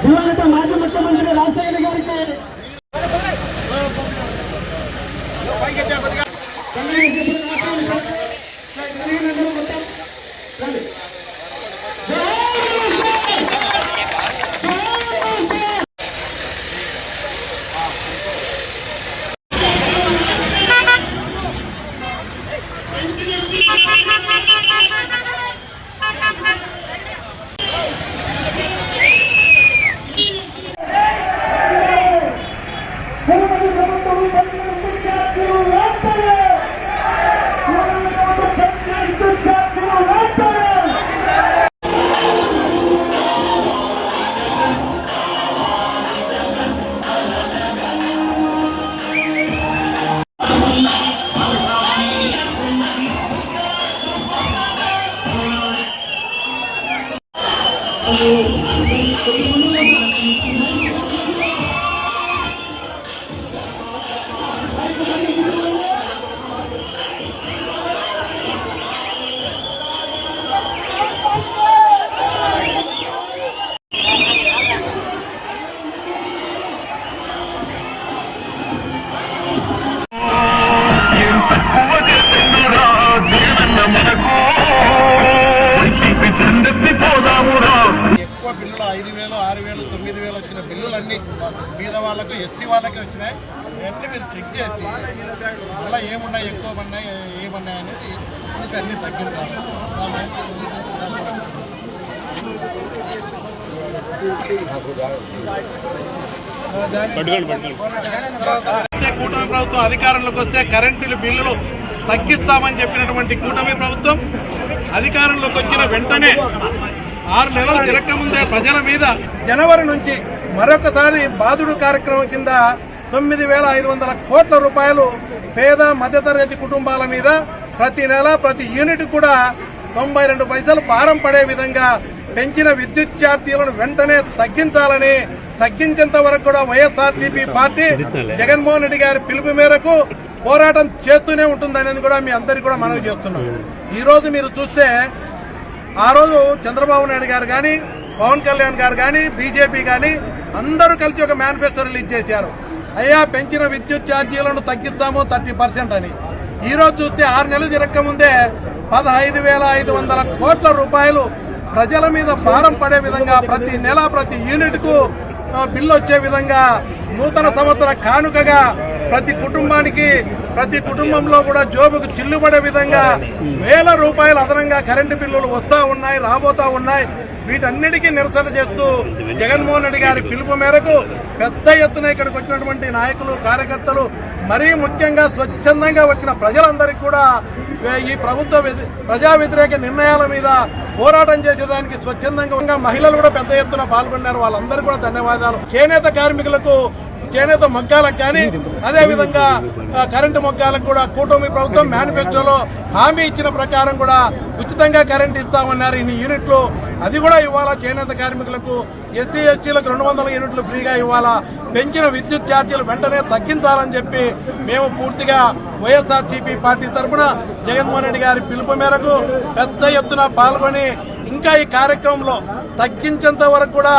దివంగత మాజీ ముఖ్యమంత్రి రాజశేఖర గారికి బిల్లులు 5,000, 6,000, 9,000 వచ్చిన బిల్లులన్నీ మీద వాళ్ళకు ఎస్సీ వాళ్ళకి వచ్చినాయి. ఇవన్నీ మీరు చెక్ చేసి అలా ఏమున్నాయి, ఎక్కువ ఉన్నాయి, ఏమన్నాయి అనేది అన్నీ తగ్గించాలి. కూటమి ప్రభుత్వం అధికారంలోకి వస్తే కరెంటు బిల్లులు తగ్గిస్తామని చెప్పినటువంటి కూటమి ప్రభుత్వం అధికారంలోకి వచ్చిన వెంటనే 6 నెలలు తిరగకముందే ప్రజల మీద జనవరి నుంచి మరొకసారి బాదుడు కార్యక్రమం కింద 9,500 కోట్ల రూపాయలు పేద మధ్యతరగతి కుటుంబాల మీద ప్రతి నెల ప్రతి యూనిట్ కూడా 92 పైసలు భారం పడే విధంగా పెంచిన విద్యుత్ ఛార్జీలను వెంటనే తగ్గించాలని, తగ్గించేంత వరకు కూడా వైఎస్ఆర్సీపీ పార్టీ జగన్మోహన్ రెడ్డి గారి పిలుపు మేరకు పోరాటం చేస్తూనే ఉంటుందనేది కూడా మీ అందరికీ కూడా మనవి చేస్తున్నాం. ఈ రోజు మీరు చూస్తే ఆ రోజు చంద్రబాబు నాయుడు గారు కానీ, పవన్ కళ్యాణ్ గారు కానీ, బీజేపీ కానీ అందరూ కలిసి ఒక మేనిఫెస్టో రిలీజ్ చేశారు. అయ్యా పెంచిన విద్యుత్ ఛార్జీలను తగ్గిస్తాము 30% అని. ఈ రోజు చూస్తే 6 నెలలు తిరగకముందే 15,500 కోట్ల రూపాయలు ప్రజల మీద భారం పడే విధంగా ప్రతి నెల ప్రతి యూనిట్ కు బిల్లు వచ్చే విధంగా నూతన సంవత్సర కానుకగా ప్రతి కుటుంబానికి, ప్రతి కుటుంబంలో కూడా జోబుకు చిల్లుపడే విధంగా వేల రూపాయలు అదనంగా కరెంటు బిల్లులు వస్తా ఉన్నాయి, రాబోతా ఉన్నాయి. వీటన్నిటికీ నిరసన చేస్తూ జగన్మోహన్ రెడ్డి గారి పిలుపు మేరకు పెద్ద ఎత్తున ఇక్కడికి వచ్చినటువంటి నాయకులు, కార్యకర్తలు, మరీ ముఖ్యంగా స్వచ్ఛందంగా వచ్చిన ప్రజలందరికీ కూడా ఈ ప్రభుత్వ ప్రజా వ్యతిరేక నిర్ణయాల మీద పోరాటం చేసేదానికి స్వచ్ఛందంగా మహిళలు కూడా పెద్ద ఎత్తున పాల్గొన్నారు. వాళ్ళందరికీ కూడా ధన్యవాదాలు. చేనేత కార్మికులకు, చేనేత మొగ్గాలకు కానీ, అదేవిధంగా కరెంటు మొగ్గాలకు కూడా కూటమి ప్రభుత్వం మేనిఫెస్టోలో హామీ ఇచ్చిన ప్రకారం కూడా ఉచితంగా కరెంటు ఇస్తామన్నారు. ఇన్ని యూనిట్లు అది కూడా ఇవ్వాలా. చేనేత కార్మికులకు, ఎస్సీ ఎస్టీలకు 200 యూనిట్లు ఫ్రీగా ఇవ్వాలా. పెంచిన విద్యుత్ ఛార్జీలు వెంటనే తగ్గించాలని చెప్పి మేము పూర్తిగా వైఎస్ఆర్సీపీ పార్టీ తరఫున జగన్మోహన్ రెడ్డి గారి పిలుపు మేరకు పెద్ద ఎత్తున పాల్గొని ఇంకా ఈ కార్యక్రమంలో తగ్గించేంత వరకు కూడా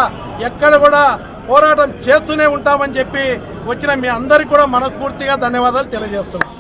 ఎక్కడ కూడా పోరాటం చేస్తూనే ఉంటామని చెప్పి వచ్చిన మీ అందరికీ కూడా మనస్ఫూర్తిగా ధన్యవాదాలు తెలియజేస్తున్నాం.